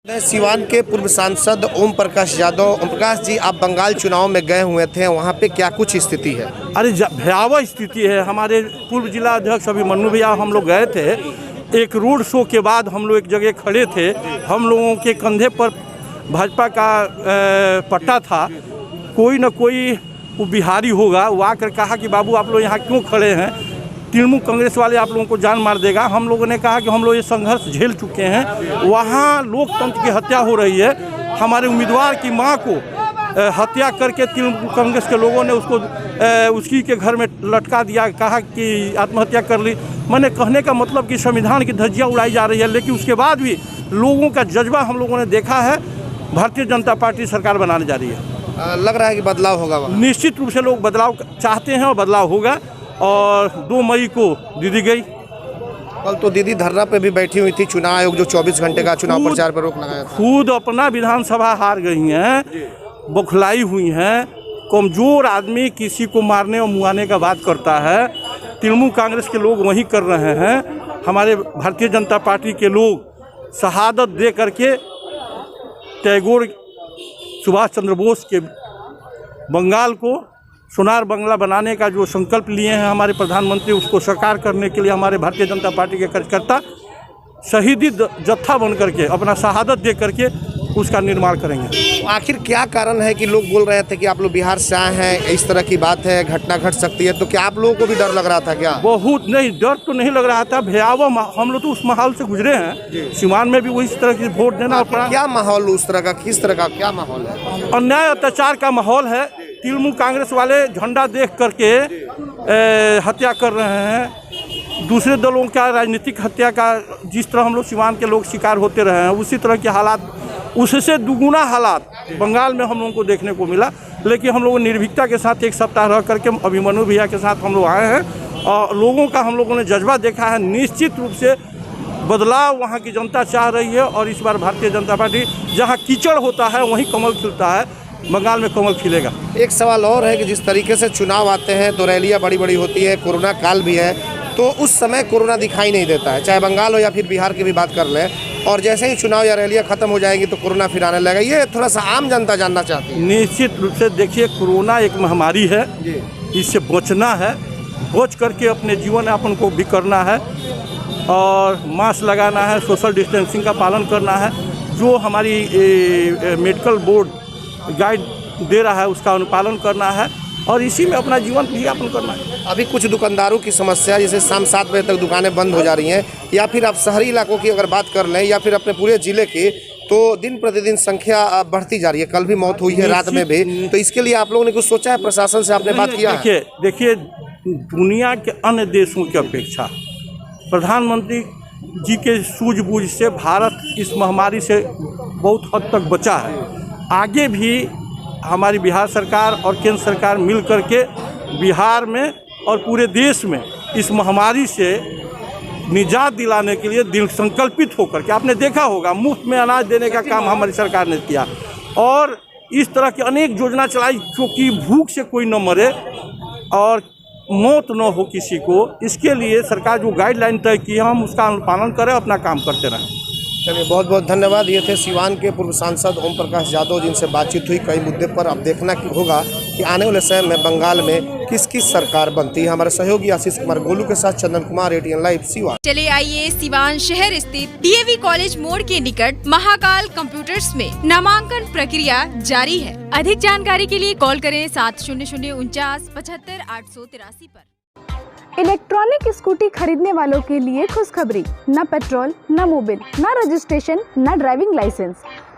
सिवान के पूर्व सांसद ओम प्रकाश यादव। ओम प्रकाश जी, आप बंगाल चुनाव में गए हुए थे, वहाँ पे क्या कुछ स्थिति है? अरे भयावह स्थिति है। हमारे पूर्व जिला अध्यक्ष अभिमन्यु भैया, हम लोग गए थे। एक रोड शो के बाद हम लोग एक जगह खड़े थे। हम लोगों के कंधे पर भाजपा का पट्टा था। कोई न कोई वो बिहारी होगा, वो आकर कहा कि बाबू आप लोग यहाँ क्यों खड़े हैं, तृणमूल कांग्रेस वाले आप लोगों को जान मार देगा। हम लोगों ने कहा कि हम लोग ये संघर्ष झेल चुके हैं, वहाँ लोकतंत्र की हत्या हो रही है। हमारे उम्मीदवार की माँ को हत्या करके तृणमूल कांग्रेस के लोगों ने उसको उसकी के घर में लटका दिया, कहा कि आत्महत्या कर ली। मैंने कहने का मतलब कि संविधान की धज्जियाँ उड़ाई जा रही है, लेकिन उसके बाद भी लोगों का जज्बा हम लोगों ने देखा है। भारतीय जनता पार्टी सरकार बनाने जा रही है। लग रहा है कि बदलाव होगा। निश्चित रूप से लोग बदलाव चाहते हैं और बदलाव होगा। और 2 मई को दीदी गई। कल तो दीदी धरना पे भी बैठी हुई थी। चुनाव आयोग जो 24 घंटे का चुनाव प्रचार पर रोक लगाया था, खुद अपना विधानसभा हार गई हैं, बौखलाई हुई हैं। कमजोर आदमी किसी को मारने और मुआने का बात करता है। तृणमूल कांग्रेस के लोग वही कर रहे हैं। हमारे भारतीय जनता पार्टी के लोग शहादत दे करके टैगोर सुभाष चंद्र बोस के बंगाल को सोनार बंगला बनाने का जो संकल्प लिए हैं हमारे प्रधानमंत्री, उसको साकार करने के लिए हमारे भारतीय जनता पार्टी के कार्यकर्ता शहीदी जत्था बन करके अपना शहादत दे करके उसका निर्माण करेंगे। आखिर क्या कारण है कि लोग बोल रहे थे कि आप लोग बिहार से आए हैं, इस तरह की बात है, घटना घट सकती है, तो क्या आप लोगों को भी डर लग रहा था क्या? बहुत नहीं, डर तो नहीं लग रहा था। भयावह हम लोग तो उस माहौल से गुजरे हैं। सिवान में भी वही तरह की वोट देना पड़ा। क्या माहौल उस तरह का, किस तरह का क्या माहौल है? अन्याय अत्याचार का माहौल है। तृणमूल कांग्रेस वाले झंडा देख करके हत्या कर रहे हैं। दूसरे दलों का राजनीतिक हत्या का जिस तरह हम लोग सिवान के लोग शिकार होते रहे हैं, उसी तरह के हालात, उससे दुगुना हालात बंगाल में हम लोगों को देखने को मिला। लेकिन हम लोग निर्भीकता के साथ एक सप्ताह रह करके अभिमन्यु भैया के साथ हम लोग आए हैं और लोगों का हम लोगों ने जज्बा देखा है। निश्चित रूप से बदलाव वहाँ की जनता चाह रही है और इस बार भारतीय जनता पार्टी, जहाँ कीचड़ होता है वहीं कमल खिलता है, बंगाल में कमल खिलेगा। एक सवाल और है कि जिस तरीके से चुनाव आते हैं तो रैलियाँ बड़ी बड़ी होती है, कोरोना काल भी है, तो उस समय कोरोना दिखाई नहीं देता है, चाहे बंगाल हो या फिर बिहार की भी बात कर लें। और जैसे ही चुनाव या रैलियाँ खत्म हो जाएगी तो कोरोना फिर आने लगेगा। ये थोड़ा सा आम जनता जानना चाहती है। निश्चित रूप से देखिए, कोरोना एक महामारी है, इससे बचना है, बच करके अपने जीवन यापन को भी करना है और मास्क लगाना है, सोशल डिस्टेंसिंग का पालन करना है। जो हमारी मेडिकल बोर्ड गाइड दे रहा है उसका अनुपालन करना है और इसी में अपना जीवन भी यापन करना है। अभी कुछ दुकानदारों की समस्या, जैसे शाम 7 बजे तक दुकानें बंद हो जा रही हैं, या फिर आप शहरी इलाकों की अगर बात कर लें या फिर अपने पूरे ज़िले की, तो दिन प्रतिदिन संख्या बढ़ती जा रही है। कल भी मौत हुई है, रात में भी। तो इसके लिए आप लोगों ने कुछ सोचा है? प्रशासन से आपने बात किया? देखिए, दुनिया के अन्य देशों की अपेक्षा प्रधानमंत्री जी के सूझबूझ से भारत इस महामारी से बहुत हद तक बचा है। आगे भी हमारी बिहार सरकार और केंद्र सरकार मिल करके बिहार में और पूरे देश में इस महामारी से निजात दिलाने के लिए दिल संकल्पित होकर के, आपने देखा होगा मुफ्त में अनाज देने का काम हमारी सरकार ने किया और इस तरह की अनेक योजना चलाई क्योंकि भूख से कोई न मरे और मौत न हो किसी को। इसके लिए सरकार जो गाइडलाइन तय की है, हम उसका अनुपालन करें, अपना काम करते रहें। चलिए, बहुत बहुत धन्यवाद। ये थे सिवान के पूर्व सांसद ओम प्रकाश यादव, जिनसे बातचीत हुई कई मुद्दे पर। अब देखना होगा कि आने वाले समय में बंगाल में किसकी सरकार बनती है। हमारे सहयोगी आशीष कुमार गोलू के साथ चंदन कुमार, ATN लाइव, सिवान। चले आइए सिवान शहर स्थित DAV कॉलेज मोड़ के निकट महाकाल कंप्यूटर्स में नामांकन प्रक्रिया जारी है। अधिक जानकारी के लिए कॉल करें 70049 75 883 पर। इलेक्ट्रॉनिक स्कूटी खरीदने वालों के लिए खुशखबरी, न पेट्रोल, न मोबिल, न रजिस्ट्रेशन, न ड्राइविंग लाइसेंस,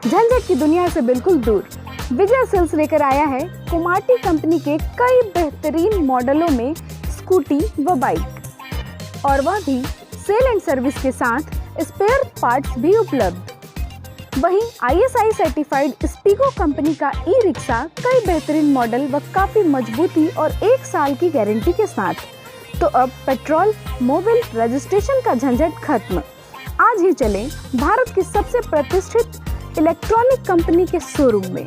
झंझट की दुनिया से बिल्कुल दूर। विजय सेल्स लेकर आया है कुमाटी कंपनी के कई बेहतरीन मॉडलों में स्कूटी व बाइक, और वह भी सेल एंड सर्विस के साथ स्पेयर पार्ट्स भी उपलब्ध। वहीं ISI सर्टिफाइड स्पीको कंपनी का ई-रिक्शा कई बेहतरीन मॉडल व काफी मजबूती और 1 साल की गारंटी के साथ। तो अब पेट्रोल, मोबिल, रजिस्ट्रेशन का झंझट खत्म। आज ही चलें भारत की सबसे प्रतिष्ठित इलेक्ट्रॉनिक कंपनी के शोरूम में।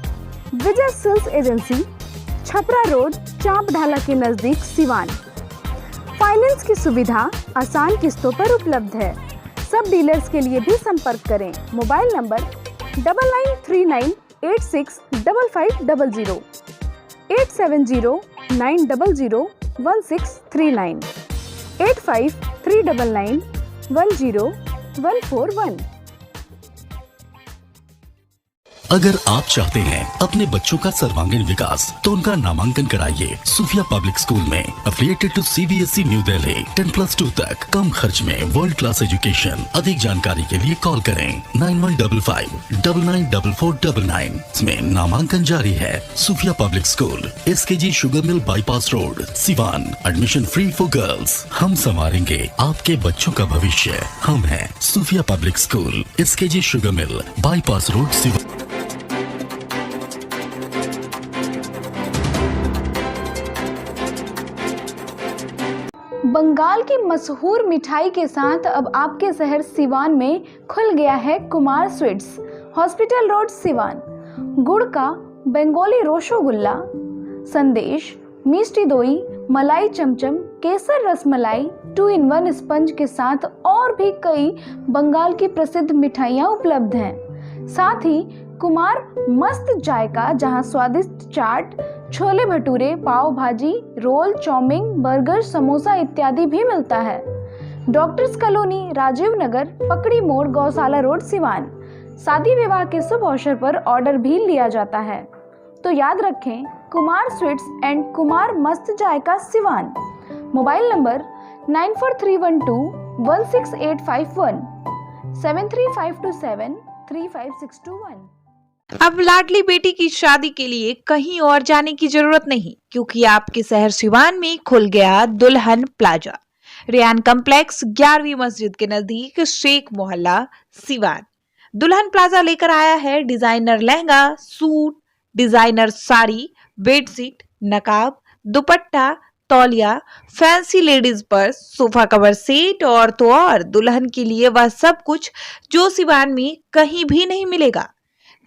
विजय सेल्स एजेंसी, छपरा रोड, चांप ढाला के नजदीक, सिवान। फाइनेंस की सुविधा आसान किस्तों पर उपलब्ध है। सब डीलर्स के लिए भी संपर्क करें। Mobile number 9939865500, 8709001639, 8539910141। अगर आप चाहते हैं अपने बच्चों का सर्वांगीण विकास तो उनका नामांकन कराइए सूफिया पब्लिक स्कूल में, affiliated to CBSE New Delhi. 10+2 तक कम खर्च में वर्ल्ड क्लास एजुकेशन। अधिक जानकारी के लिए कॉल करें 9155994499। इसमें नामांकन जारी है। Sufia public school, SKG sugar mill bypass road, Siwan. Admission free for girls. हम संवारेंगे आपके बच्चों का भविष्य। हम हैं Sufia public school, SKG sugar mill bypass road, Siwan. Bengal की मशहूर मिठाई के साथ अब आपके शहर सिवान में खुल गया है Kumar sweets, hospital road, Siwan. गुड़ का बंगाली रसगुल्ला, संदेश, मिष्टी दोई, मलाई चमचम, केसर रसमलाई, 2-in-1 स्पंज के साथ और भी कई बंगाल की प्रसिद्ध मिठाइयाँ उपलब्ध हैं। साथ ही कुमार मस्त जायका, जहां स्वादिष्ट चाट, छोले भटूरे, पाव भाजी, रोल, चाउमीन, बर्गर, समोसा इत्यादि भी मिलता है। डॉक्टर्स कॉलोनी, राजीव नगर, पकड़ी मोड़, गौशाला रोड, सिवान। शादी विवाह के शुभ अवसर पर ऑर्डर भी लिया जाता है। तो याद रखें, कुमार स्वीट्स एंड कुमार मस्त जायका, सिवान। Mobile number 9431216851, 7352735621। अब लाडली बेटी की शादी के लिए कहीं और जाने की जरूरत नहीं, क्योंकि आपके शहर सिवान में खुल गया दुल्हन प्लाजा। रेयान कॉम्प्लेक्स 11वीं मस्जिद के नजदीक, शेख मोहल्ला, सिवान। दुल्हन प्लाजा लेकर आया है designer lehenga, suit, designer sari, bedsheet, नकाब, दुपट्टा, तौलिया, fancy ladies purse, sofa cover set और तो और दुल्हन के लिए वह सब कुछ जो सिवान में कहीं भी नहीं मिलेगा।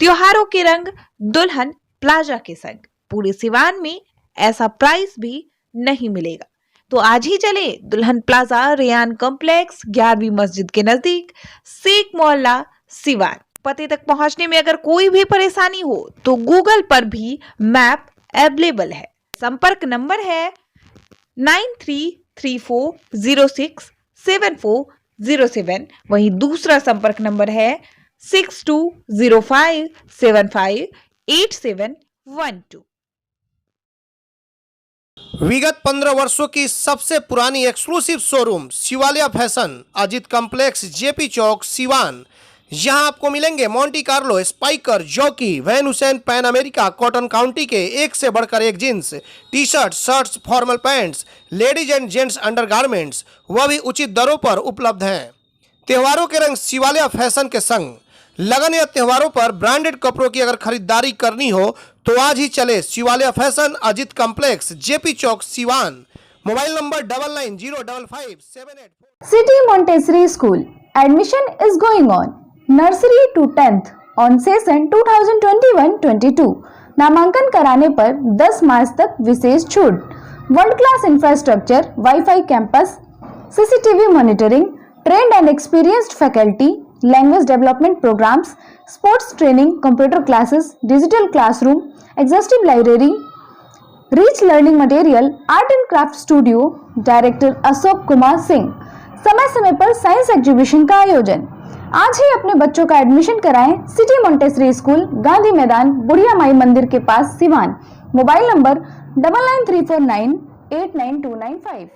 त्योहारों के रंग दुल्हन प्लाजा के संग। पूरे सिवान में ऐसा प्राइस भी नहीं मिलेगा। तो आज ही चले दुल्हन प्लाजा, रेयान कॉम्प्लेक्स, 11वीं मस्जिद के नजदीक, शेख मोहल्ला, सिवान। पते तक पहुंचने में अगर कोई भी परेशानी हो तो गूगल पर भी मैप अवेलेबल है। संपर्क नंबर है 9334067407। वहीं दूसरा संपर्क नंबर है 6205758712। विगत 15 वर्षों की सबसे पुरानी exclusive showroom Shivalia fashion, Ajit complex, JP Chowk, Siwan. यहाँ आपको मिलेंगे Monte Carlo, Spykar, Jockey, Van Heusen, Pan America, Cotton County के एक से बढ़कर एक jeans, T shirt, shirts, formal pants, ladies and gents undergarments, वह भी उचित दरों पर उपलब्ध हैं। त्योहारों के रंग शिवालिया फैशन के संग। लगन या त्योहारों पर ब्रांडेड कपड़ों की अगर खरीदारी करनी हो तो आज ही चले Shivalia fashion, Ajit complex, JP Chowk, Siwan. Mobile number 99055784। City Montessori school admission is going on. Nursery to 10th on session 2021-22। नामांकन कराने पर 10 मार्च तक विशेष छूट। World class infrastructure, wifi campus, CCTV monitoring, trained and experienced faculty, language development programmes, sports training, computer classes, digital classroom, exhaustive library, rich learning material, art and craft studio. Director Ashok Kumar Singh. समय समय पर साइंस एग्जीबिशन का आयोजन। आज ही अपने बच्चों का admission कराएं सिटी मॉन्टेसरी स्कूल, गांधी मैदान, बुढ़िया माई मंदिर के पास, सिवान। Mobile number 9934989295।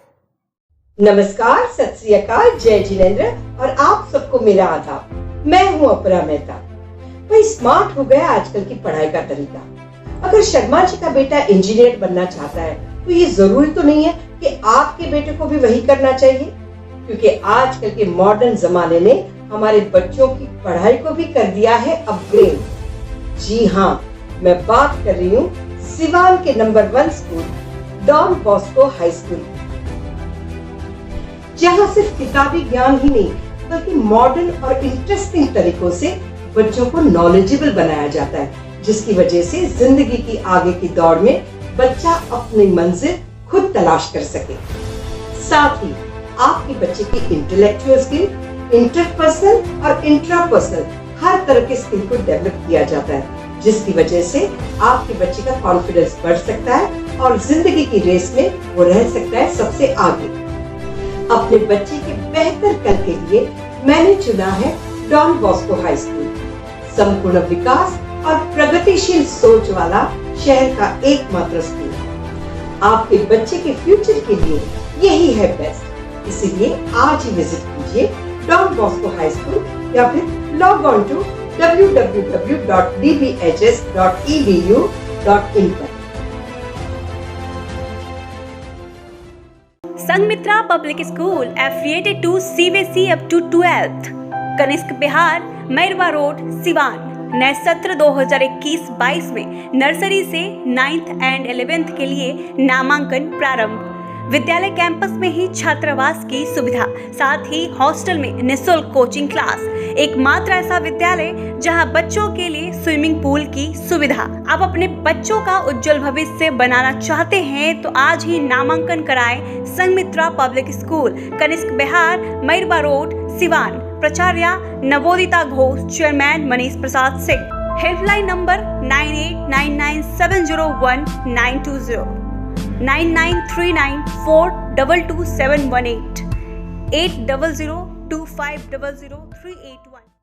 नमस्कार, सत श्री अकाल, जय जिनेंद्र और आप सबको मेरा आदाब। मैं हूँ अपरा मेहता। भाई स्मार्ट हो गया आजकल की पढ़ाई का तरीका। अगर शर्मा जी का बेटा इंजीनियर बनना चाहता है तो ये जरूरी तो नहीं है कि आपके बेटे को भी वही करना चाहिए, क्योंकि आजकल के मॉडर्न जमाने ने हमारे बच्चों की पढ़ाई को भी कर दिया है अपग्रेड। जी हाँ, मैं बात कर रही हूँ सिवान के number 1 school Don Bosco high school, जहाँ सिर्फ किताबी ज्ञान ही नहीं बल्कि मॉडर्न और इंटरेस्टिंग तरीकों से बच्चों को नॉलेजेबल बनाया जाता है, जिसकी वजह से जिंदगी की आगे की दौड़ में बच्चा अपनी मंजिल खुद तलाश कर सके। साथ ही आपके बच्चे की इंटेलेक्चुअल स्किल, इंटरपर्सनल और इंट्रापर्सनल हर तरह के स्किल को डेवलप किया जाता है, जिसकी वजह से आपके बच्चे का कॉन्फिडेंस बढ़ सकता है और जिंदगी की रेस में वो रह सकता है सबसे आगे। अपने बच्चे के बेहतर कल के लिए मैंने चुना है डॉन बॉस्को हाई स्कूल। संपूर्ण विकास और प्रगतिशील सोच वाला शहर का एकमात्र स्कूल। आपके बच्चे के फ्यूचर के लिए यही है बेस्ट। इसीलिए आज ही विजिट कीजिए डॉन बॉस्को हाई स्कूल या फिर लॉग ऑन टू www.dbhs.edu.in पर। Sanghamitra public school affiliated to CBSE up to 12th, Kanishka Bihar, Mairwa road, Siwan. नए सत्र 2021-22 में नर्सरी से 9th एंड 11th के लिए नामांकन प्रारंभ। विद्यालय कैंपस में ही छात्रावास की सुविधा, साथ ही हॉस्टल में निःशुल्क कोचिंग क्लास। एकमात्र ऐसा विद्यालय जहां बच्चों के लिए स्विमिंग पूल की सुविधा। आप अपने बच्चों का उज्जवल भविष्य बनाना चाहते हैं तो आज ही नामांकन कराएं Sanghamitra public school, Kanishka Bihar, Mairwa road, Siwan. प्राचार्य Navodita Ghosh, chairman Manish Prasad Singh. Helpline number 9899701920, 9939422718, 8002500381।